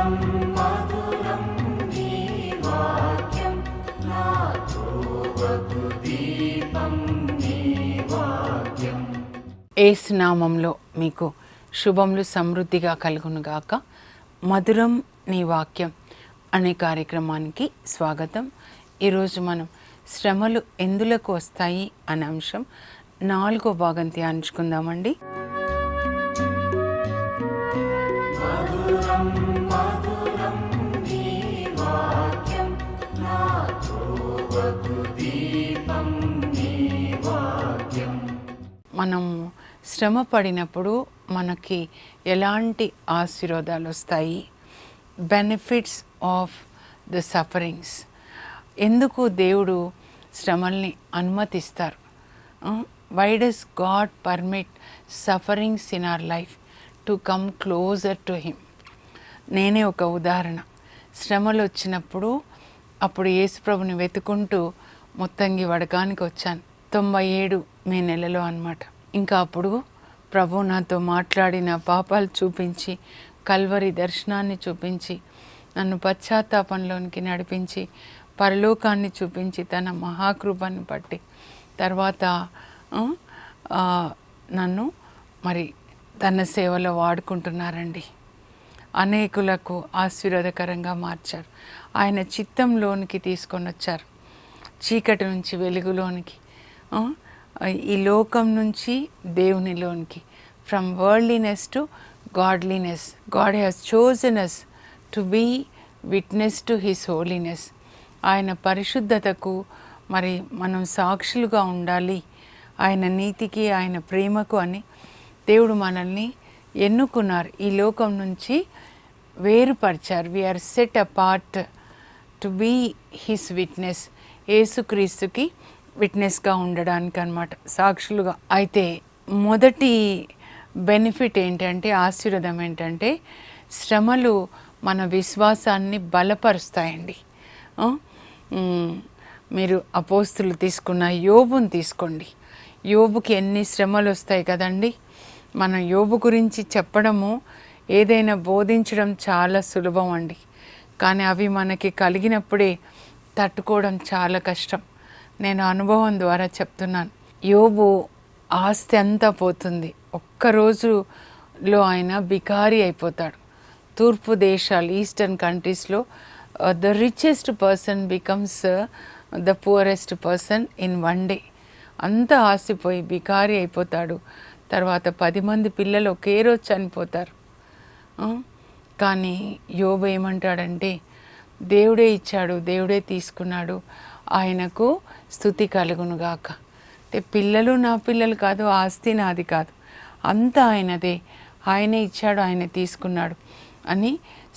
మధురం నీ వాక్యం, నా త్రోవకు దీపం నీ వాక్యం. యేసు నామంలో మీకు శుభములు సమృద్ధిగా కలుగునుగాక. మధురం నీ వాక్యం అనే కార్యక్రమానికి స్వాగతం. ఈరోజు మనం శ్రమలు ఎందులకు వస్తాయి అనే అంశం 4వ భాగం ధ్యానించుకుందామండి. మధురం మధురం నీ వాక్యం, నా త్రోవకు దీపం నీ వాక్యం. మనం శ్రమ పడినప్పుడు మనకి ఎలాంటి ఆశీర్వాదాలు వస్తాయి? Benefits of the sufferings. ఎందుకు దేవుడు శ్రమల్ని అనుమతిస్తారు? Why does God permit sufferings in our life to come closer to him? నేనే ఒక ఉదాహరణ. శ్రమలు వచ్చినప్పుడు అప్పుడు యేసుప్రభుని వెతుకుంటూ ముత్తంగి వడకానికి వచ్చాను. 97 మే నెలలో అన్నమాట. ఇంకా అప్పుడు ప్రభు నాతో మాట్లాడిన పాపాలు చూపించి, కల్వరి దర్శనాన్ని చూపించి, నన్ను పశ్చాత్తాపంలోనికి నడిపించి, పరలోకాన్ని చూపించి, తన మహాకృపను బట్టి తర్వాత నన్ను మరి తన సేవలో వాడుకుంటున్నారండి. అనేకులకు ఆశీర్వాదకరంగా మార్చారు. ఆయన చిత్తంలోనికి తీసుకొని వచ్చారు. చీకటి నుంచి వెలుగులోనికి, ఈ లోకం నుంచి దేవునిలోనికి, from worldliness to godliness. God has chosen us to be witness to his holiness. ఆయన పరిశుద్ధతకు మరి మనం సాక్షులుగా ఉండాలి, ఆయన నీతికి, ఆయన ప్రేమకు అని దేవుడు మనల్ని ఎన్నుకున్నారు. ఈ లోకం నుంచి వేరుపరిచారు. We are set apart to be his witness. యేసుక్రీస్తుకి విట్నెస్గా ఉండడానికి అన్నమాట, సాక్షులుగా. అయితే మొదటి బెనిఫిట్ ఏంటంటే, ఆశీర్వాదం ఏంటంటే, శ్రమలు మన విశ్వాసాన్ని బలపరుస్తాయండి. మీరు అపోస్తులు తీసుకున్న యోబుని తీసుకోండి. యోబుకి ఎన్ని శ్రమలు వస్తాయి కదండి. మన యోబు గురించి చెప్పడము, ఏదైనా బోధించడం చాలా సులభం అండి. కానీ అవి మనకి కలిగినప్పుడే తట్టుకోవడం చాలా కష్టం. నేను అనుభవం ద్వారా చెప్తున్నాను. యోబు ఆస్తి అంతా పోతుంది. ఒక్క రోజులో ఆయన బికారి అయిపోతాడు. తూర్పు దేశాలు, ఈస్టర్న్ కంట్రీస్లో the richest person becomes the poorest person in one day. అంతా ఆశపోయి బికారి అయిపోతాడు. తర్వాత 10 మంది పిల్లలు ఒకే రోజు చనిపోతారు. కానీ యోబు ఏమంటాడంటే, దేవుడే ఇచ్చాడు, దేవుడే తీసుకున్నాడు, ఆయనకు స్తుతి కలుగునుగాక. అంటే పిల్లలు నా పిల్లలు కాదు, ఆస్తి నాది కాదు, అంతా ఆయనదే, ఆయనే ఇచ్చాడు, ఆయన తీసుకున్నాడు అని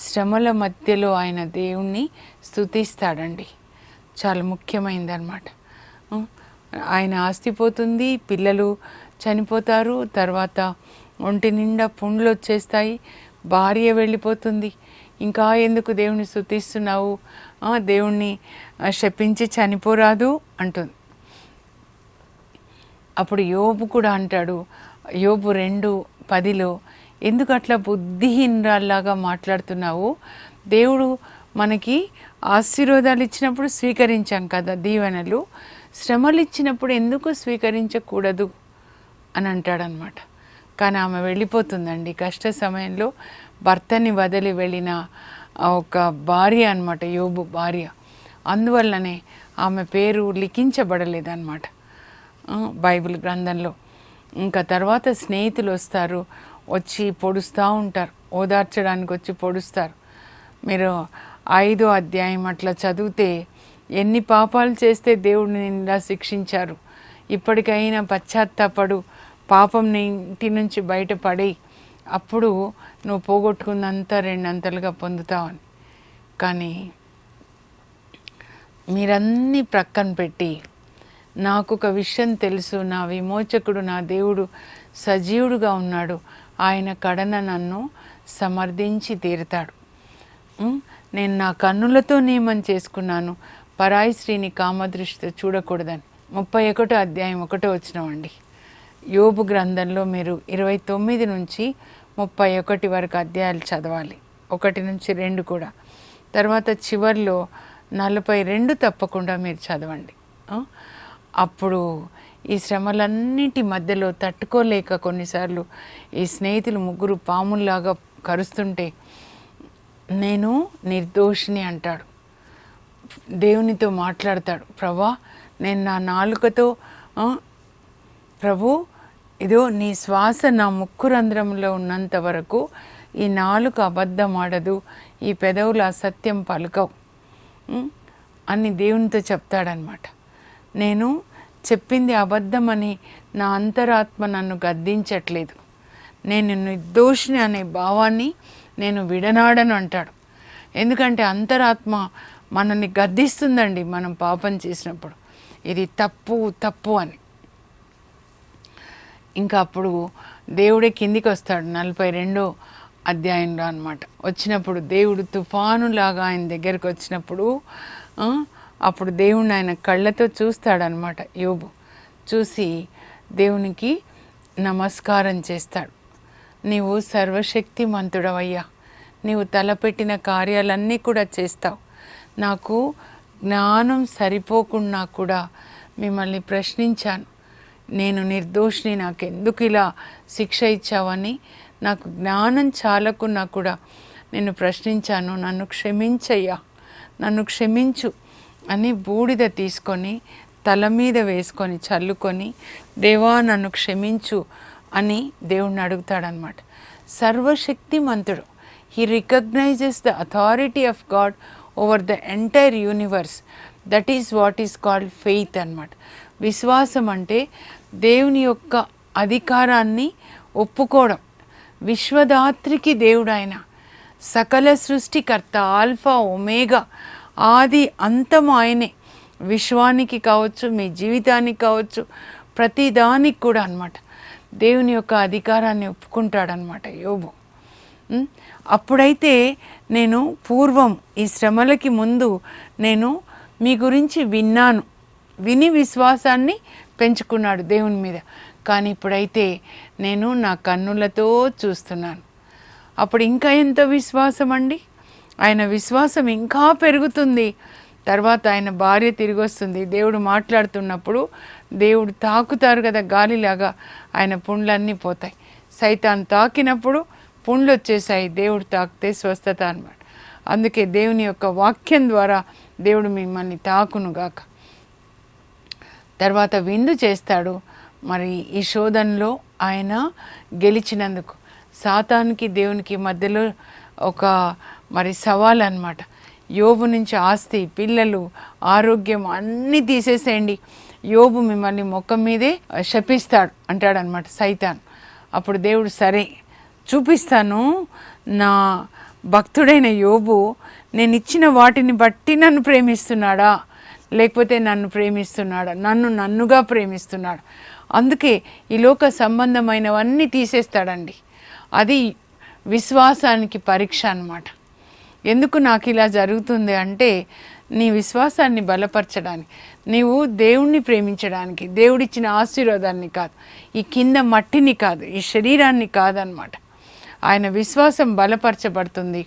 శ్రమల మధ్యలో ఆయన దేవుణ్ణి స్తుతిస్తాడండి. చాలా ముఖ్యమైనదన్నమాట. ఆయన ఆస్తి పోతుంది, పిల్లలు చనిపోతారు, తర్వాత ఒంటి నిండా పుండ్లు వచ్చేస్తాయి, భార్య వెళ్ళిపోతుంది. ఇంకా ఎందుకు దేవుణ్ణి స్తుతిస్తున్నావు, దేవుణ్ణి శపించి చనిపోరాదు అంటుంది. అప్పుడు యోబు కూడా అంటాడు, యోబు 2:10లో, ఎందుకు అట్లా బుద్ధిహీనరాల్లాగా మాట్లాడుతున్నావు? దేవుడు మనకి ఆశీర్వాదాలు ఇచ్చినప్పుడు స్వీకరించాం కదా దీవెనలు, శ్రమలు ఇచ్చినప్పుడు ఎందుకు స్వీకరించకూడదు అని అంటాడనమాట. కానీ ఆమె వెళ్ళిపోతుందండి. కష్ట సమయంలో భర్తని వదిలి వెళ్ళిన ఒక భార్య అన్నమాట, యోబు భార్య. అందువల్లనే ఆమె పేరు లిఖించబడలేదన్నమాట బైబిల్ గ్రంథంలో. ఇంకా తర్వాత స్నేహితులు వస్తారు, వచ్చి పొడుస్తూ ఉంటారు, ఓదార్చడానికి వచ్చి పొడుస్తారు. మీరు 5వ అధ్యాయం అట్లా చదివితే ఎన్ని పాపాలు చేస్తే దేవుడిని ఇలా శిక్షించారు, ఇప్పటికైనా పశ్చాత్తాపడు, పాపం నీ ఇంటి నుంచి బయటపడి, అప్పుడు నువ్వు పోగొట్టుకున్నంత 2 అంతలుగా పొందుతావని. కానీ మీరన్నీ ప్రక్కన పెట్టి, నాకు ఒక విషయం తెలుసు, నా విమోచకుడు, నా దేవుడు సజీవుడుగా ఉన్నాడు, ఆయన కడన నన్ను సమర్థించి తీరుతాడు, నేను నా కన్నులతో నియమం చేసుకున్నాను, పరాయి స్త్రీని కామదృష్టితో చూడకూడదని. 31వ అధ్యాయం 1వ వచనం అండి. యోబు గ్రంథంలో మీరు 29 నుంచి 31 వరకు అధ్యాయాలు చదవాలి. 1-2 కూడా. తర్వాత చివర్లో 42 తప్పకుండా మీరు చదవండి. అప్పుడు ఈ శ్రమలన్నిటి మధ్యలో తట్టుకోలేక కొన్నిసార్లు ఈ స్నేహితులు 3 పాముల్లాగా కరుస్తుంటే నేను నిర్దోషిని అంటాడు. దేవునితో మాట్లాడతాడు, ప్రభా నేను నా నాలుకతో ప్రభు ఇదో నీ శ్వాస నా ముక్కు రంధ్రంలో ఉన్నంత వరకు ఈ నాలుక అబద్ధం ఆడదు, ఈ పెదవులు అసత్యం పలకవు అని దేవునితో చెప్తాడనమాట. నేను చెప్పింది అబద్ధమని నా అంతరాత్మ నన్ను గద్దించట్లేదు, నేను నిర్దోషిని అనే భావాన్ని నేను విడనాడను అంటాడు. ఎందుకంటే అంతరాత్మ మనల్ని గద్దిస్తుందండి మనం పాపం చేసినప్పుడు, ఇది తప్పు తప్పు అని. ఇంకా అప్పుడు దేవుడే కిందికి వస్తాడు 42వ అధ్యాయంలో అన్నమాట. వచ్చినప్పుడు దేవుడు తుఫానులాగా ఆయన దగ్గరికి వచ్చినప్పుడు అప్పుడు దేవుడిని ఆయన కళ్ళతో చూస్తాడనమాట. యోబు చూసి దేవునికి నమస్కారం చేస్తాడు. నీవు సర్వశక్తిమంతుడవయ్యా, నీవు తలపెట్టిన కార్యాలన్నీ కూడా చేస్తావు, నాకు జ్ఞానం సరిపోకుండా కూడా మిమ్మల్ని ప్రశ్నించాను, నేను నిర్దోషిని, నాకెందుకు ఇలా శిక్ష ఇచ్చావని నాకు జ్ఞానం చాలకున్నా కూడా నిన్ను ప్రశ్నించాను, నన్ను క్షమించయ్యా, నన్ను క్షమించు అని బూడిద తీసుకొని తల మీద వేసుకొని చల్లుకొని దేవా నన్ను క్షమించు అని దేవుణ్ణి అడుగుతాడనమాట. సర్వశక్తిమంతుడు, he recognises the authority of God over the entire universe. That is what is called faith అన్నమాట. విశ్వాసం అంటే దేవుని యొక్క అధికారాన్ని ఒప్పుకోవడం. విశ్వదాత్రికి దేవుడు ఆయన, సకల సృష్టికర్త, ఆల్ఫా ఒమేగా, ఆది అంతం ఆయనే. విశ్వానికి కావచ్చు, మీ జీవితానికి కావచ్చు, ప్రతిదానికి కూడా అన్నమాట దేవుని యొక్క అధికారాన్ని ఒప్పుకుంటాడనమాట యోబు. అప్పుడైతే నేను పూర్వం ఈ శ్రమలకి ముందు నేను మీ గురించి విన్నాను, విని విశ్వాసాన్ని పెంచుకున్నాడు దేవుని మీద. కానీ ఇప్పుడైతే నేను నా కన్నులతో చూస్తున్నాను. అప్పుడు ఇంకా ఎంత విశ్వాసం అండి, ఆయన విశ్వాసం ఇంకా పెరుగుతుంది. తర్వాత ఆయన భార్య తిరిగి వస్తుంది, దేవుడు మాట్లాడుతున్నప్పుడు దేవుడు తాకుతారు కదా గాలిలాగా, ఆయన పుండ్లన్నీ పోతాయి. సైతాన్ తాకినప్పుడు పుండ్లు వచ్చేసాయి, దేవుడు తాకితే స్వస్థత అన్నమాట. అందుకే దేవుని యొక్క వాక్యం ద్వారా దేవుడు మిమ్మల్ని తాకునుగాక. తర్వాత విందు చేస్తాడు. మరి ఈ శోధనలో ఆయన గెలిచినందుకు సాతానికి దేవునికి మధ్యలో ఒక మరి సవాల్ అన్నమాట. యోబు నుంచి ఆస్తి, పిల్లలు, ఆరోగ్యం అన్నీ తీసేసేయండి, యోబు మిమ్మల్ని ముఖం మీదే శపిస్తాడు అంటాడనమాట సైతాన్. అప్పుడు దేవుడు సరే చూపిస్తాను, నా భక్తుడైన యోబు నేను ఇచ్చిన వాటిని బట్టి నన్ను ప్రేమిస్తున్నాడా లేకపోతే నన్ను ప్రేమిస్తున్నాడా, నన్నుగా ప్రేమిస్తున్నాడు. అందుకే ఈ లోక సంబంధమైనవన్నీ తీసేస్తాడండి. అది విశ్వాసానికి పరీక్ష అన్నమాట. ఎందుకు నాకు ఇలా జరుగుతుంది అంటే నీ విశ్వాసాన్ని బలపరచడానికి, నీవు దేవుణ్ణి ప్రేమించడానికి, దేవుడిచ్చిన ఆశీర్వాదాన్ని కాదు, ఈ కింద మట్టిని కాదు, ఈ శరీరాన్ని కాదనమాట. ఆయన విశ్వాసం బలపరచబడుతుంది.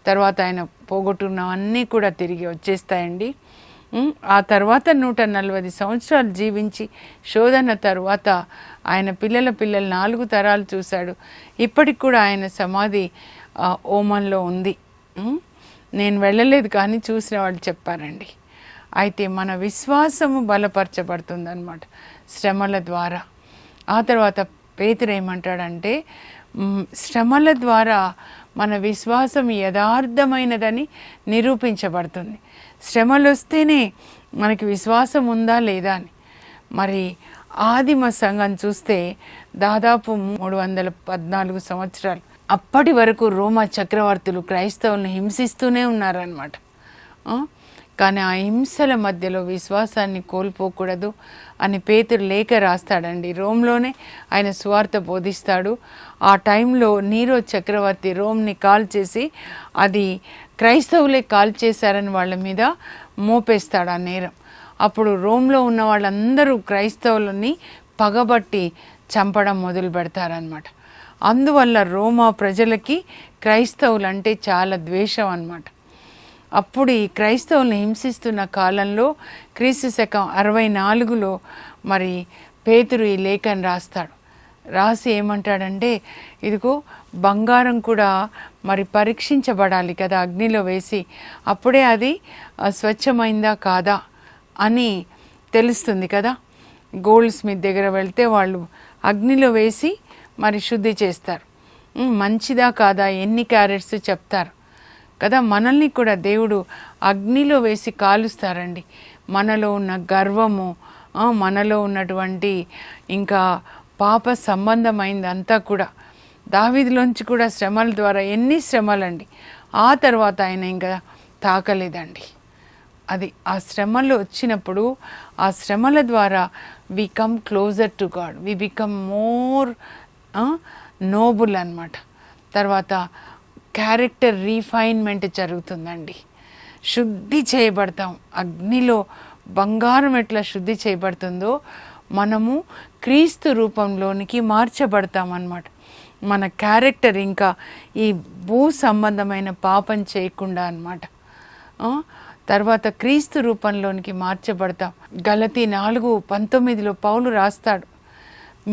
తర్వాత ఆయన పోగొట్టుకున్నవన్నీ కూడా తిరిగి వచ్చేస్తాయండి. ఆ తర్వాత 140 సంవత్సరాలు జీవించి శోధన తర్వాత ఆయన పిల్లల 4 తరాలు చూశాడు. ఇప్పటికి కూడా ఆయన సమాధి ఓమన్లో ఉంది. నేను వెళ్ళలేదు కానీ చూసిన వాళ్ళు చెప్పారండి. అయితే మన విశ్వాసము బలపరచబడుతుంది అన్నమాట శ్రమల ద్వారా. ఆ తర్వాత పేతురు ఏమంటాడంటే శ్రమల ద్వారా మన విశ్వాసం యథార్థమైనదని నిరూపించబడుతుంది. శ్రమలు వస్తేనే మనకి విశ్వాసం ఉందా లేదా అని. మరి ఆదిమ సంఘం చూస్తే దాదాపు 314 సంవత్సరాలు అప్పటి వరకు రోమా చక్రవర్తులు క్రైస్తవులను హింసిస్తూనే ఉన్నారన్నమాట. కానీ ఆ హింసల మధ్యలో విశ్వాసాన్ని కోల్పోకూడదు అని పేతురు లేఖ రాస్తాడండి. రోమ్లోనే ఆయన సువార్త బోధిస్తాడు. ఆ టైంలో నీరో చక్రవర్తి రోమ్ని కాల్ చేసి అది క్రైస్తవులే కాల్ చేశారని వాళ్ళ మీద మోపేస్తాడు ఆ నేరం. అప్పుడు రోమ్లో ఉన్న వాళ్ళందరూ క్రైస్తవులని పగబట్టి చంపడం మొదలు పెడతారనమాట. అందువల్ల రోమా ప్రజలకి క్రైస్తవులంటే చాలా ద్వేషం అన్నమాట. అప్పుడు ఈ క్రైస్తవులను హింసిస్తున్న కాలంలో క్రీస్తు శకం 64లో మరి పేతురు ఈ లేఖను రాస్తాడు. రాసి ఏమంటాడంటే, ఇదిగో బంగారం కూడా మరి పరీక్షించబడాలి కదా అగ్నిలో వేసి, అప్పుడే అది స్వచ్ఛమైందా కాదా అని తెలుస్తుంది కదా. గోల్డ్ స్మిత్ దగ్గర వెళ్తే వాళ్ళు అగ్నిలో వేసి మరి శుద్ధి చేస్తారు. మంచిదా కాదా ఎన్ని క్యారెట్స్ చెప్తారు కదా. మనల్ని కూడా దేవుడు అగ్నిలో వేసి కాలుస్తారండి. మనలో ఉన్న గర్వము, మనలో ఉన్నటువంటి ఇంకా పాప సంబంధమైందంతా కూడా. దావీదులోంచి కూడా శ్రమల ద్వారా ఎన్ని శ్రమలండి, ఆ తర్వాత ఆయన ఇంకా తాకలేదండి. అది ఆ శ్రమలు వచ్చినప్పుడు, ఆ శ్రమల ద్వారా we come closer to God, we become more noble అన్నమాట. తర్వాత క్యారెక్టర్ రీఫైన్మెంట్ జరుగుతుందండి. శుద్ధి చేయబడతాం. అగ్నిలో బంగారం ఎట్లా శుద్ధి చేయబడుతుందో మనము క్రీస్తు రూపంలోనికి మార్చబడతాం అన్నమాట. మన క్యారెక్టర్ ఇంకా ఈ భూ సంబంధమైన పాపం చేయకుండా అన్నమాట. తర్వాత క్రీస్తు రూపంలోనికి మార్చబడతాం. గలతీ 4:19లో పౌలు రాస్తాడు,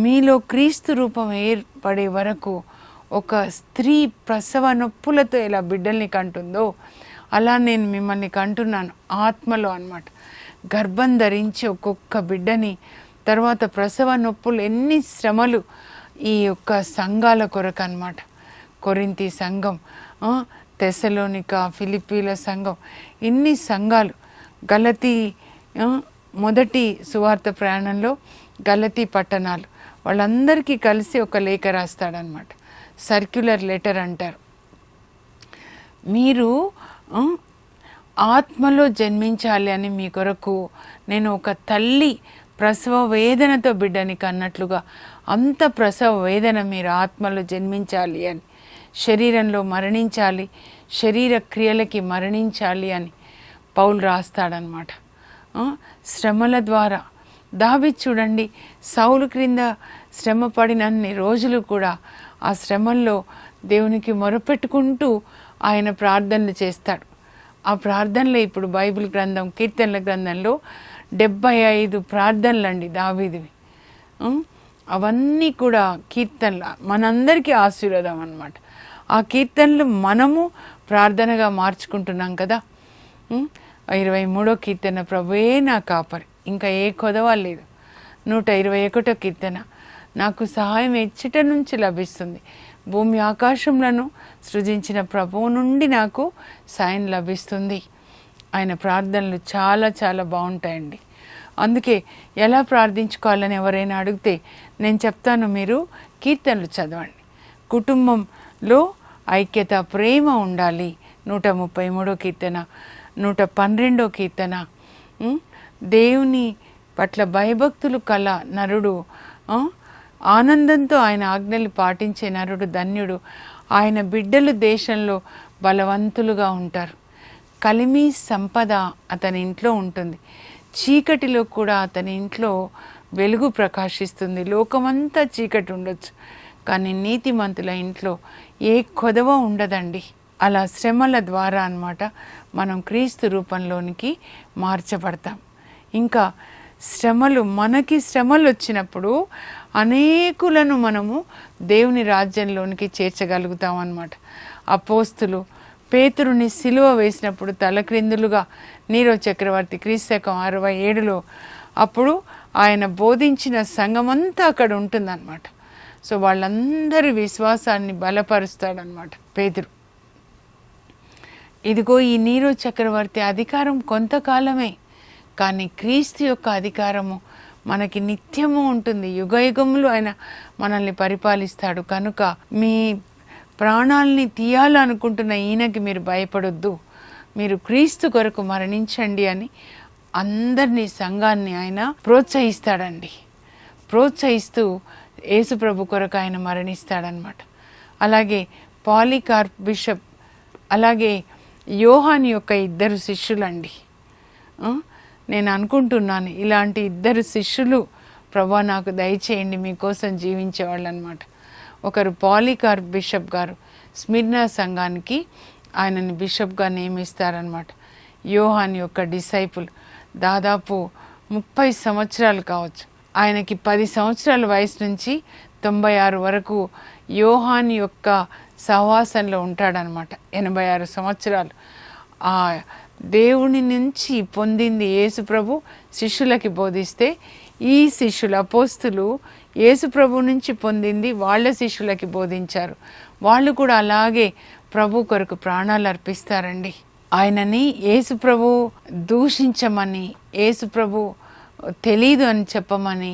మీలో క్రీస్తు రూపం ఏర్పడే వరకు ఒక స్త్రీ ప్రసవ నొప్పులతో ఎలా బిడ్డల్ని కంటుందో అలా నేను మిమ్మల్ని కంటున్నాను ఆత్మలో అన్నమాట. గర్భం ధరించి ఒక్కొక్క బిడ్డని, తర్వాత ప్రసవ నొప్పులు, ఎన్ని శ్రమలు ఈ యొక్క సంఘాల కొరకు అన్నమాట. కొరింథీ సంఘం, తెసలోనిక, ఫిలిప్పీల సంఘం, ఇన్ని సంఘాలు. గలతీ మొదటి సువార్త ప్రయాణంలో గలతీ పట్టణాలు, వాళ్ళందరికీ కలిసి ఒక లేఖ రాస్తాడనమాట. సర్క్యులర్ లెటర్ అంటారు. మీరు ఆత్మలో జన్మించాలి అని మీ కొరకు నేను ఒక తల్లి ప్రసవ వేదనతో బిడ్డని కన్నట్లుగా అంత ప్రసవ వేదన మీరు ఆత్మలో జన్మించాలి అని, శరీరంలో మరణించాలి, శరీర క్రియలకి మరణించాలి అని పౌలు రాస్తాడనమాట. శ్రమల ద్వారా దావీదు చూడండి, సౌలు క్రింద శ్రమ పడినన్ని రోజులు కూడా ఆ శ్రమల్లో దేవునికి మొరపెట్టుకుంటూ ఆయన ప్రార్థనలు చేస్తాడు. ఆ ప్రార్థనలో ఇప్పుడు బైబిల్ గ్రంథం, కీర్తనల గ్రంథంలో 75 ప్రార్థనలండి దావీదువి. అవన్నీ కూడా కీర్తనలు మనందరికీ ఆశీర్వాదం అన్నమాట. ఆ కీర్తనలు మనము ప్రార్థనగా మార్చుకుంటున్నాం కదా. 23వ కీర్తన, ప్రభువే నా కాపరి, ఇంకా ఏ కొదవ లేదు. 121వ కీర్తన, నాకు సహాయం ఎచ్చట నుంచి లభిస్తుంది, భూమి ఆకాశములను సృజించిన ప్రభువు నుండి నాకు సాయం లభిస్తుంది. ఆయన ప్రార్థనలు చాలా చాలా బాగుంటాయండి. అందుకే ఎలా ప్రార్థించుకోవాలని ఎవరైనా అడిగితే నేను చెప్తాను, మీరు కీర్తనలు చదవండి. కుటుంబంలో ఐక్యత, ప్రేమ ఉండాలి. 133వ కీర్తన, 112వ కీర్తన, దేవుని పట్ల భయభక్తులు కల నరుడు, ఆనందంతో ఆయన ఆజ్ఞలు పాటించే నరుడు ధన్యుడు, ఆయన బిడ్డలు దేశంలో బలవంతులుగా ఉంటారు. కలిమి సంపద అతని ఇంట్లో ఉంటుంది, చీకటిలో కూడా అతని ఇంట్లో వెలుగు ప్రకాశిస్తుంది. లోకమంతా చీకటి ఉండొచ్చు, కానీ నీతిమంతుల ఇంట్లో ఏ కొదవ ఉండదండి. అలా శ్రమల ద్వారా అన్నమాట మనం క్రీస్తు రూపంలోనికి మార్చబడతాం. ఇంకా మనకి శ్రమలు వచ్చినప్పుడు అనేకులను మనము దేవుని రాజ్యంలోనికి చేర్చగలుగుతాం అన్నమాట. అపోస్తులు పేతురుని సిలువ వేసినప్పుడు తలక్రిందులుగా నీరో చక్రవర్తి క్రీస్తకం 67లో అప్పుడు ఆయన బోధించిన సంఘమంతా అక్కడ ఉంటుందన్నమాట. సో వాళ్ళందరి విశ్వాసాన్ని బలపరుస్తాడనమాట పేతురు. ఇదిగో ఈ నీరో చక్రవర్తి అధికారం కొంతకాలమే, కానీ క్రీస్తు యొక్క అధికారము మనకి నిత్యము ఉంటుంది, యుగయుగములు ఆయన మనల్ని పరిపాలిస్తాడు. కనుక మీ ప్రాణాలని తీయాలనుకుంటున్న ఈయనకి మీరు భయపడొద్దు, మీరు క్రీస్తు కొరకు మరణించండి అని అందరినీ, సంఘాన్ని ఆయన ప్రోత్సహిస్తాడండి. ప్రోత్సహిస్తూ యేసుప్రభు కొరకు ఆయన మరణిస్తాడనమాట. అలాగే పాలికార్ప్ బిషప్, అలాగే యోహాను యొక్క 2 శిష్యులండి. నేను అనుకుంటున్నాను ఇలాంటి 2 శిష్యులు ప్రభా నాకు దయచేయండి, మీకోసం జీవించేవాళ్ళు అనమాట. ఒకరు పాలికార్ప్ బిషప్ గారు స్మిర్నా సంఘానికి ఆయనని బిషప్గా నియమిస్తారనమాట. యోహాన్ యొక్క డిసైపుల్, దాదాపు 30 సంవత్సరాలు కావచ్చు. ఆయనకి 10 సంవత్సరాల వయసు నుంచి 96 వరకు యోహాన్ యొక్క సహవాసంలో ఉంటాడనమాట. 86 సంవత్సరాలు ఆ దేవుని నుంచి పొందింది యేసు ప్రభు శిష్యులకి బోధిస్తే, ఈ శిష్యులు అపోస్తులు యేసు ప్రభు నుంచి పొందింది వాళ్ళ శిష్యులకి బోధించారు. వాళ్ళు కూడా అలాగే ప్రభు కొరకు ప్రాణాలు అర్పిస్తారండి. ఆయనని యేసు ప్రభు దూషించమని, యేసు ప్రభు తెలీదు అని చెప్పమని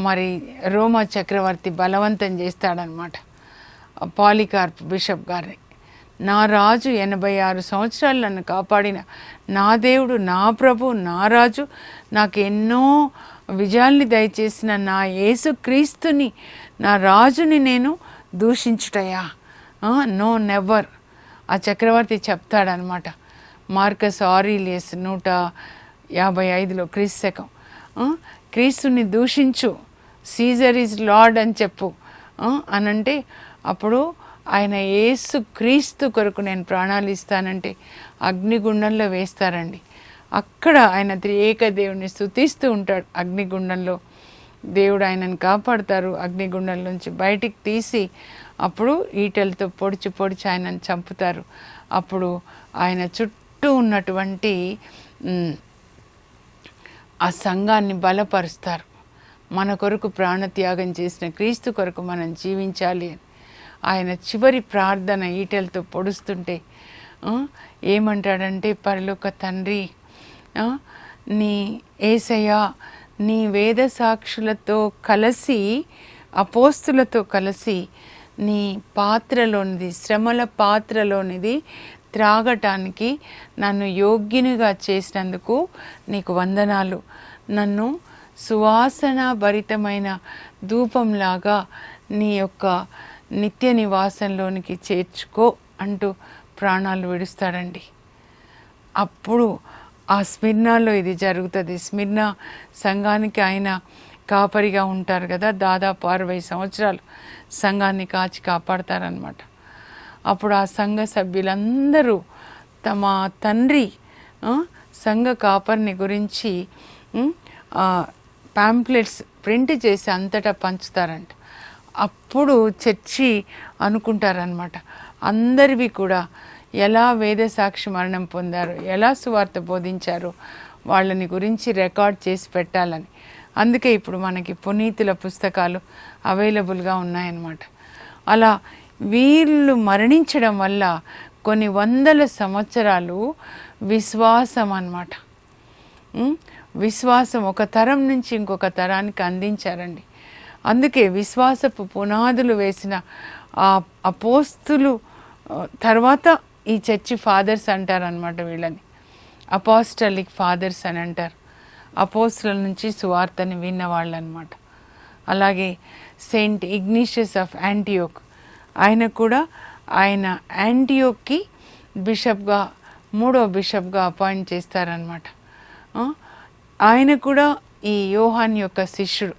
మరి రోమా చక్రవర్తి బలవంతం చేస్తాడనమాట పాలికార్ప్ బిషప్ గారిని. నా రాజు 86 సంవత్సరాలు నన్ను కాపాడిన నా దేవుడు, నా ప్రభు, నా రాజు, నాకు ఎన్నో విజయాల్ని దయచేసిన నా యేసు క్రీస్తుని, నా రాజుని నేను దూషించుటయా? No, never. ఆ చక్రవర్తి చెప్తాడనమాట. మార్కస్ ఆరీలియస్ 155లో క్రీస్తు శకం, క్రీస్తుని దూషించు, సీజర్ ఈజ్ లార్డ్ అని చెప్పు అనంటే, అప్పుడు ఆయన యేసు క్రీస్తు కొరకు నేను ప్రాణాలు ఇస్తానంటే అగ్నిగుండంలో వేస్తారండి. అక్కడ ఆయన త్రియేక దేవుని స్తుతిస్తూ ఉంటాడు. అగ్నిగుండంలో దేవుడు ఆయనను కాపాడుతారు. అగ్నిగుండం నుంచి బయటికి తీసి అప్పుడు ఈటెలతో పొడిచి పొడిచి ఆయనను చంపుతారు. అప్పుడు ఆయన చుట్టూ ఉన్నటువంటి ఆ సంఘాన్ని బలపరుస్తారు. మన కొరకు ప్రాణత్యాగం చేసిన క్రీస్తు కొరకు మనం జీవించాలి అని ఆయన చివరి ప్రార్థన ఈటెలతో పొడుస్తుంటే ఏమంటాడంటే, పరలోక తండ్రి, నీ యేసయ్య నీ వేద సాక్షులతో కలిసి, అపోస్తులతో కలిసి నీ పాత్రలోనిది, శ్రమల పాత్రలోనిది త్రాగటానికి నన్ను యోగ్యునిగా చేసినందుకు నీకు వందనాలు. నన్ను సువాసన భరితమైన ధూపంలాగా నీ యొక్క నిత్య నివాసంలోనికి చేర్చుకో అంటూ ప్రాణాలు విడుస్తాడండి. అప్పుడు ఆ స్మిర్నాలో ఇది జరుగుతుంది. స్మిర్నా సంఘానికి ఆయన కాపరిగా ఉంటారు కదా, దాదాపు 60 సంవత్సరాలు సంఘాన్ని కాచి కాపాడతారనమాట. అప్పుడు ఆ సంఘ సభ్యులందరూ తమ తండ్రి సంఘ కాపరిని గురించి పాంప్లెట్స్ ప్రింట్ చేసి అంతటా పంచుతారంట. అప్పుడు చర్చి అనుకుంటారనమాట, అందరివి కూడా ఎలా వేద సాక్షి మరణం పొందారు, ఎలా సువార్త బోధించారు, వాళ్ళని గురించి రికార్డ్ చేసి పెట్టాలని. అందుకే ఇప్పుడు మనకి పునీతుల పుస్తకాలు అవైలబుల్గా ఉన్నాయన్నమాట. అలా వీళ్ళు మరణించడం వల్ల కొన్ని వందల సంవత్సరాలు విశ్వాసం అన్నమాట. విశ్వాసం ఒక తరం నుంచి ఇంకొక తరానికి అందించారండి. అందుకే విశ్వాసపు పునాదులు వేసిన ఆ అపోస్తులు తర్వాత ఈ చర్చి ఫాదర్స్ అంటారనమాట. వీళ్ళని అపోస్టలిక్ ఫాదర్స్ అని అంటారు. అపోస్తుల నుంచి సువార్తని విన్నవాళ్ళు అనమాట. అలాగే సెయింట్ ఇగ్నీషియస్ ఆఫ్ యాంటియోక్, ఆయన కూడా ఆయన యాంటియోక్కి బిషప్గా, 3వ బిషప్గా అపాయింట్ చేస్తారనమాట. ఆయన కూడా ఈ యోహాన్ యొక్క శిష్యుడు.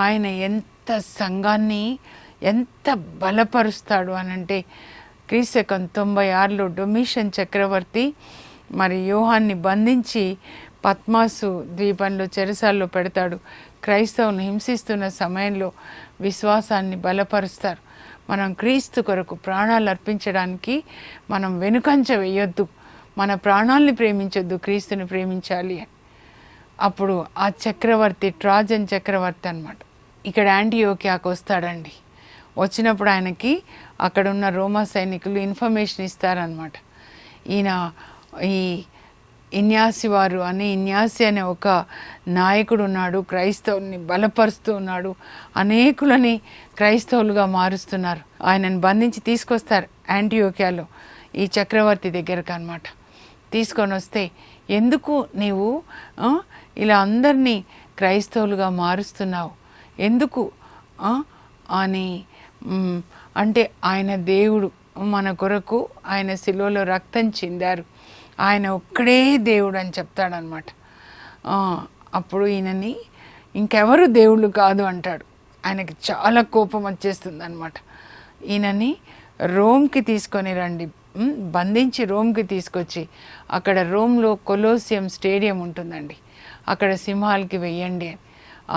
ఆయన ఎంత సంఘాన్ని ఎంత బలపరుస్తాడు అనంటే, క్రీస్తకం 96లో డొమిషన్ చక్రవర్తి మరి యోహాన్ని బంధించి పద్మాసు ద్వీపంలో చెరసాల్లో పెడతాడు. క్రైస్తవులను హింసిస్తున్న సమయంలో విశ్వాసాన్ని బలపరుస్తారు. మనం క్రీస్తు కొరకు ప్రాణాలు అర్పించడానికి మనం వెనుకంజ వేయొద్దు, మన ప్రాణాలని ప్రేమించొద్దు, క్రీస్తుని ప్రేమించాలి అని. అప్పుడు ఆ చక్రవర్తి ట్రాజన్ చక్రవర్తి అన్నమాట ఇక్కడ యాంటియోకియాకు వస్తాడండి. వచ్చినప్పుడు ఆయనకి అక్కడున్న రోమా సైనికులు ఇన్ఫర్మేషన్ ఇస్తారనమాట. ఈయన ఈ ఇన్యాసి వారు అని, ఇన్యాసి అనే ఒక నాయకుడు ఉన్నాడు, క్రైస్తవుల్ని బలపరుస్తూ ఉన్నాడు, అనేకులని క్రైస్తవులుగా మారుస్తున్నారు. ఆయనను బంధించి తీసుకొస్తారు యాంటియోకియాలో ఈ చక్రవర్తి దగ్గరకు అనమాట. తీసుకొని వస్తే, ఎందుకు నీవు ఇలా అందరినీ క్రైస్తవులుగా మారుస్తున్నావు, ఎందుకు అని అంటే, ఆయన దేవుడు, మన కొరకు ఆయన శిలువలో రక్తం చిందారు, ఆయన ఒక్కడే దేవుడు అని చెప్తాడనమాట. అప్పుడు ఈయనని ఇంకెవరు దేవుళ్ళు కాదు అంటాడు ఆయనకి చాలా కోపం వచ్చేస్తుంది అనమాట. ఈయనని రోమ్కి తీసుకొని రండి, బంధించి రోమ్కి తీసుకొచ్చి అక్కడ రోమ్లో కొలోసియం స్టేడియం ఉంటుందండి, అక్కడ సింహాలకి వెయ్యండి అని.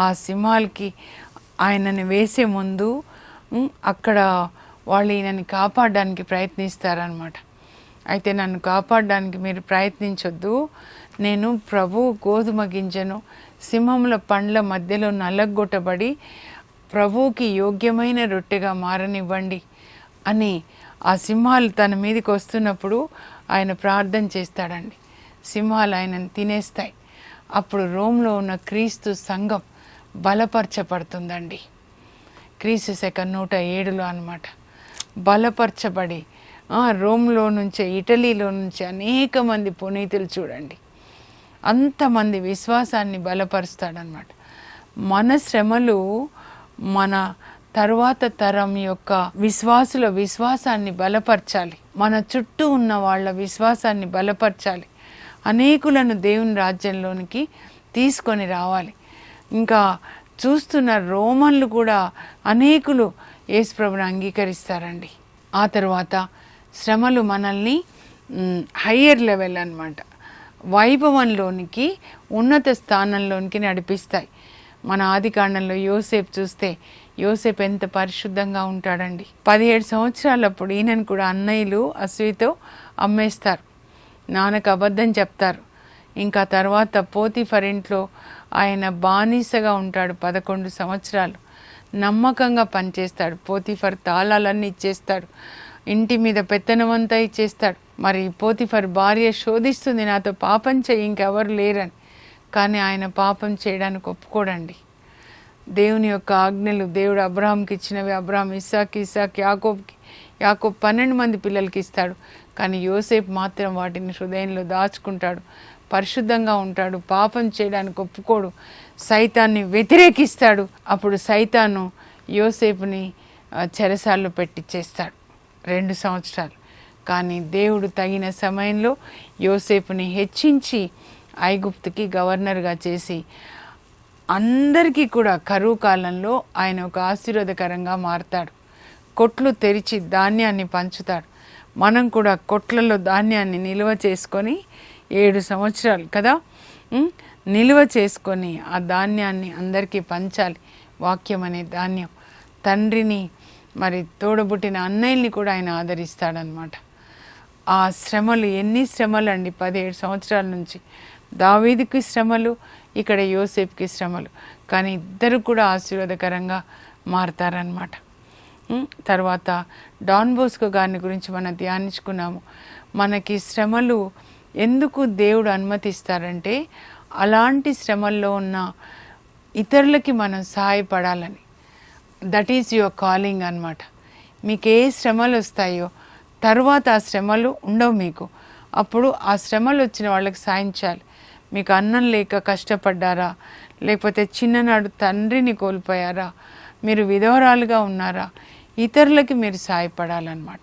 ఆ సింహాలకి ఆయనని వేసే ముందు అక్కడ వాళ్ళు ఈయనని కాపాడడానికి ప్రయత్నిస్తారనమాట. అయితే నన్ను కాపాడడానికి మీరు ప్రయత్నించొద్దు, నేను ప్రభు గోధుమ గింజను సింహముల పండ్ల మధ్యలో నలగొట్టబడి ప్రభువుకి యోగ్యమైన రొట్టెగా మారనివ్వండి అని ఆ సింహాలు తన మీదకి వస్తున్నప్పుడు ఆయన ప్రార్థన చేస్తాడండి. సింహాలు ఆయనను తినేస్తాయి. అప్పుడు రోమ్లో ఉన్న క్రీస్తు సంఘం బలపరచబడుతుందండి. క్రీస్తు శకం 107లో అనమాట. బలపరచబడి రోమ్లో నుంచే, ఇటలీలో నుంచే అనేక మంది పునీతులు చూడండి, అంతమంది విశ్వాసాన్ని బలపరుస్తాడనమాట. మన శ్రమలు మన తరువాత తరం యొక్క విశ్వాసుల విశ్వాసాన్ని బలపరచాలి, మన చుట్టూ ఉన్న వాళ్ళ విశ్వాసాన్ని బలపరచాలి, అనేకులను దేవుని రాజ్యంలోనికి తీసుకొని రావాలి. ఇంకా చూస్తున్న రోమన్లు కూడా అనేకులు యేసుప్రభుని అంగీకరిస్తారండి. ఆ తర్వాత శ్రమలు మనల్ని హయ్యర్ లెవెల్ అన్నమాట, వైభవంలోనికి, ఉన్నత స్థానంలోనికి నడిపిస్తాయి. మన ఆదికాండంలో యోసేపు చూస్తే యోసేపు ఎంత పరిశుద్ధంగా ఉంటాడండి. 17 సంవత్సరాలప్పుడు ఈయనను కూడా అన్నయ్యలు అసూయతో అమ్మేస్తారు, నాన్నకు అబద్ధం చెప్తారు. ఇంకా తర్వాత పోతీఫర్ ఇంట్లో ఆయన బానిసగా ఉంటాడు 11 సంవత్సరాలు. నమ్మకంగా పనిచేస్తాడు. పోతీఫర్ తాళాలన్నీ ఇచ్చేస్తాడు, ఇంటి మీద పెత్తనమంతా ఇచ్చేస్తాడు. మరి పోతీఫర్ భార్య శోధిస్తుంది, నాతో పాపం చెయ్యి, ఇంకెవరు లేరని. కానీ ఆయన పాపం చేయడానికి ఒప్పుకోడండి. దేవుని యొక్క ఆజ్ఞలు దేవుడు అబ్రహాంకి ఇచ్చినవి, అబ్రహాం ఇస్సాక్ యాకోబ్కి, యాకోబ్ 12 మంది పిల్లలకి ఇస్తాడు. కానీ యోసేపు మాత్రం వాటిని హృదయంలో దాచుకుంటాడు, పరిశుద్ధంగా ఉంటాడు, పాపం చేయడానికి ఒప్పుకోడు, సైతాన్ని వ్యతిరేకిస్తాడు. అప్పుడు సైతాను యోసేపుని చెరసాల్లో పెట్టిచ్చేస్తాడు 2 సంవత్సరాలు. కానీ దేవుడు తగిన సమయంలో యోసేపుని హెచ్చించి ఐగుప్తుకి గవర్నర్గా చేసి అందరికీ కూడా కరువు కాలంలో ఆయన ఒక ఆశీర్వాదకరంగా మారతాడు. కొట్లు తెరిచి ధాన్యాన్ని పంచుతాడు. మనం కూడా కొట్లలో ధాన్యాన్ని నిల్వ చేసుకొని 7 సంవత్సరాలు కదా నిల్వ చేసుకొని ఆ ధాన్యాన్ని అందరికీ పంచాలి. వాక్యం అనే ధాన్యం. తండ్రిని మరి తోడబుట్టిన అన్నయ్యని కూడా ఆయన ఆదరిస్తాడనమాట. ఆ శ్రమలు ఎన్ని శ్రమలు అండి, 17 సంవత్సరాల నుంచి. దావీదుకి శ్రమలు, ఇక్కడ యోసేపుకి శ్రమలు, కానీ ఇద్దరు కూడా ఆశీర్వాదకరంగా మారతారనమాట. తర్వాత డాన్ బోస్కో గారిని గురించి మనం ధ్యానించుకున్నాము. మనకి శ్రమలు ఎందుకు దేవుడు అనుమతిస్తారంటే అలాంటి శ్రమల్లో ఉన్న ఇతరులకి మనం సహాయపడాలని. దట్ ఈజ్ యువర్ కాలింగ్ అన్నమాట. మీకు ఏ శ్రమలు వస్తాయో తర్వాత ఆ శ్రమలు ఉండవు మీకు. అప్పుడు ఆ శ్రమలు వచ్చిన వాళ్ళకి సాయించాలి. మీకు అన్నం లేక కష్టపడ్డారా, లేకపోతే చిన్ననాడు తండ్రిని కోల్పోయారా, మీరు విధవరాలుగా ఉన్నారా, ఇతరులకి మీరు సాయపడాలన్నమాట.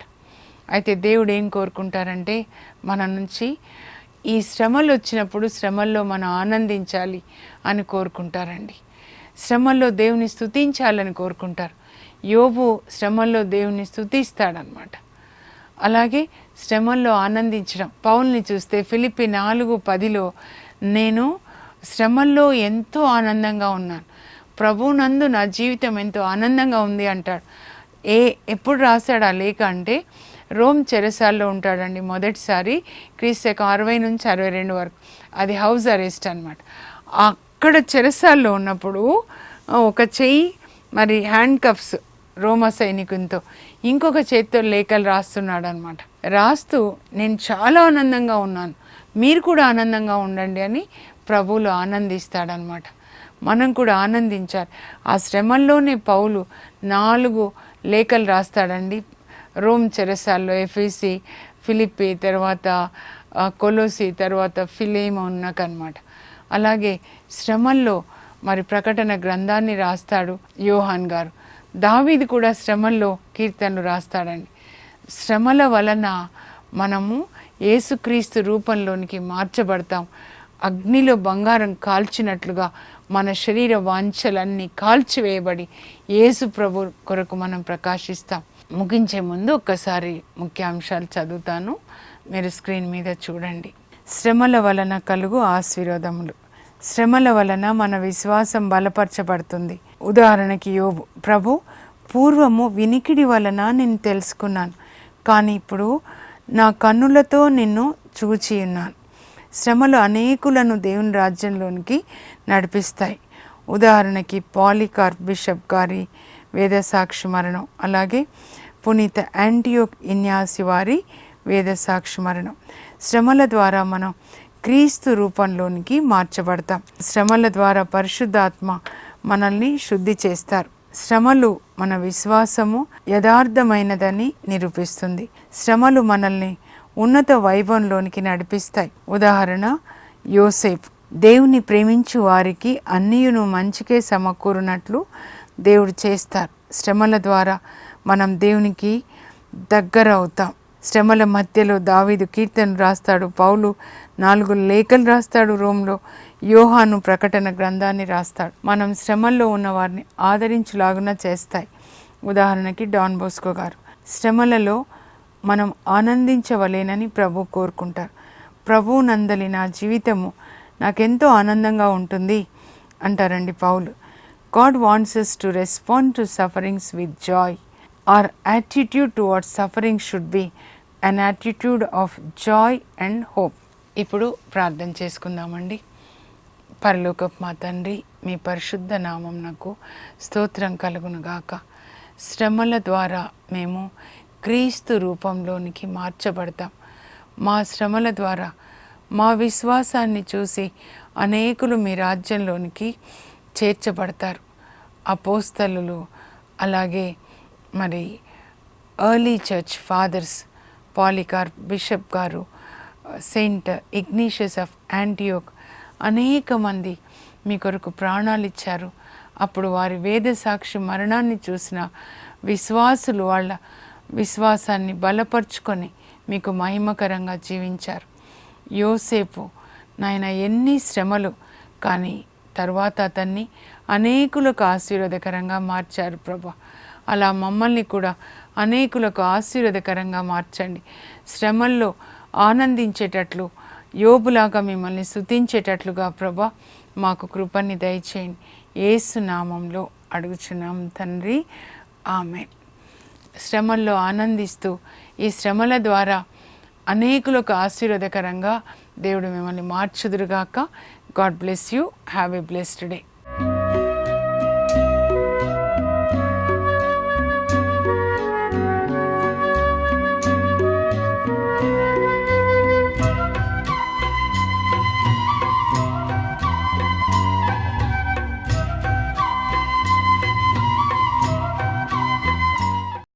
అయితే దేవుడు ఏం కోరుకుంటారంటే మన నుంచి ఈ శ్రమలు వచ్చినప్పుడు శ్రమల్లో మనం ఆనందించాలి అని కోరుకుంటారండి. శ్రమల్లో దేవుని స్తుతించాలని కోరుకుంటారు. యోబు శ్రమల్లో దేవుని స్తుతిస్తాడనమాట. అలాగే శ్రమల్లో ఆనందించడం. పౌల్ని చూస్తే ఫిలిప్పి 4:10లో నేను శ్రమల్లో ఎంతో ఆనందంగా ఉన్నాను, ప్రభువునందు నా జీవితం ఎంతో ఆనందంగా ఉంది అంటాడు. ఎప్పుడు రాశాడు ఆ లేఖ అంటే రోమ్ చెరసాల్లో ఉంటాడండి మొదటిసారి, క్రీస్తు 60 నుంచి 62 వరకు. అది హౌస్ అరెస్ట్ అనమాట. అక్కడ చెరసాల్లో ఉన్నప్పుడు ఒక చెయ్యి మరి హ్యాండ్ కఫ్స్ రోమా సైనికునితో, ఇంకొక చేతితో లేఖలు రాస్తున్నాడు అనమాట. రాస్తూ నేను చాలా ఆనందంగా ఉన్నాను, మీరు కూడా ఆనందంగా ఉండండి అని ప్రభువులు ఆనందిస్తాడనమాట. మనం కూడా ఆనందించాలి. ఆ శ్రమల్లోనే పౌలు 4 లేఖలు రాస్తాడండి రోమ్ చెరసాల్లో. ఎఫెసీ, ఫిలిప్పి, తర్వాత కొలోసి, తర్వాత ఫిలేమోనుకు అనమాట. అలాగే శ్రమల్లో మరి ప్రకటన గ్రంథాన్ని రాస్తాడు యోహాన్ గారు. దావీదు కూడా శ్రమల్లో కీర్తనలు రాస్తాడండి. శ్రమల వలన మనము యేసుక్రీస్తు రూపంలోనికి మార్చబడతాం. అగ్నిలో బంగారం కాల్చినట్లుగా మన శరీర వాంఛలన్నీ కాల్చివేయబడి యేసు ప్రభు కొరకు మనం ప్రకాశిస్తాం. ముగించే ముందు ఒక్కసారి ముఖ్యాంశాలు చదువుతాను, మీరు స్క్రీన్ మీద చూడండి. శ్రమల వలన కలుగు ఆశీర్వాదములు. శ్రమల వలన మన విశ్వాసం బలపరచబడుతుంది. ఉదాహరణకి యోబు, ప్రభు పూర్వము వినికిడి వలన నిన్ను తెలుసుకున్నాను, కానీ ఇప్పుడు నా కన్నులతో నిన్ను చూచి ఉన్నాను. శ్రమలు అనేకులను దేవుని రాజ్యంలోనికి నడిపిస్తాయి. ఉదాహరణకి పాలికార్ప్ బిషప్ గారి వేదసాక్షి మరణం, అలాగే పునీత యాంటియోక్ ఇన్యాసి వారి వేదసాక్షి మరణం. శ్రమల ద్వారా మనం క్రీస్తు రూపంలోనికి మార్చబడతాం. శ్రమల ద్వారా పరిశుద్ధాత్మ మనల్ని శుద్ధి చేస్తారు. శ్రమలు మన విశ్వాసము యథార్థమైనదని నిరూపిస్తుంది. శ్రమలు మనల్ని ఉన్నత వైభవంలోనికి నడిపిస్తాయి. ఉదాహరణ యోసేపు, దేవుని ప్రేమించు వారికి అన్నియును మంచికే సమకూరునట్లు దేవుడు చేస్తారు. శ్రమల ద్వారా మనం దేవునికి దగ్గర అవుతాం. శ్రమల మధ్యలో దావీదు కీర్తన రాస్తాడు, పౌలు 4 లేఖలు రాస్తాడు రోమ్లో, యోహాను ప్రకటన గ్రంథాన్ని రాస్తాడు. మనం శ్రమల్లో ఉన్న వారిని ఆదరించులాగున చేస్తాయి. ఉదాహరణకి డాన్ బోస్కో గారు, శ్రమలలో మనం ఆనందించవలేనని ప్రభు కోరుకుంటారు. ప్రభు నందలి నా జీవితము నాకెంతో ఆనందంగా ఉంటుంది అంటారండి పౌలు. God wants us to respond to sufferings with joy. Our attitude towards suffering should be an attitude of joy and hope. ఇప్పుడు ప్రార్థన చేసుకుందామండి. పరలోకపు మా తండ్రి, మీ పరిశుద్ధ నామమునకు స్తోత్రం కలుగును గాక. శ్రమల ద్వారా మేము క్రీస్తు రూపంలోనికి మార్చబడతాం. మా శ్రమల ద్వారా మా విశ్వాసాన్ని చూసి అనేకులు మీ రాజ్యంలోనికి చేర్చబడతారు. అపోస్తలులు, అలాగే మరి early church fathers, Polycarp bishop గారు, సెయింట్ ఇగ్నీషియస్ ఆఫ్ యాంటియోక్, అనేక మంది మీ కొరకు ప్రాణాలు ఇచ్చారు. అప్పుడు వారి వేద సాక్షి మరణాన్ని చూసిన విశ్వాసులు వాళ్ళ విశ్వాసాన్ని బలపరుచుకొని మీకు మహిమకరంగా జీవించారు. యోసేపు నాయన ఎన్ని శ్రమలు, కానీ తర్వాత అతన్ని అనేకులకు ఆశీర్వాదకరంగా మార్చారు ప్రభా. అలా మమ్మల్ని కూడా అనేకులకు ఆశీర్వాదకరంగా మార్చండి. శ్రమల్లో ఆనందించేటట్లు, యోబులాగా మిమ్మల్ని స్తుతించేటట్లుగా ప్రభా మాకు కృపని దయచేయండి. యేసు నామంలో అడుగుచున్నాం తండ్రి, ఆమేన్. శ్రమల్లో ఆనందిస్తూ ఈ శ్రమల ద్వారా అనేకులకు ఆశీర్వాదకరంగా దేవుడు మిమ్మల్ని మార్చుదురుగాక. God bless you. Have a blessed day.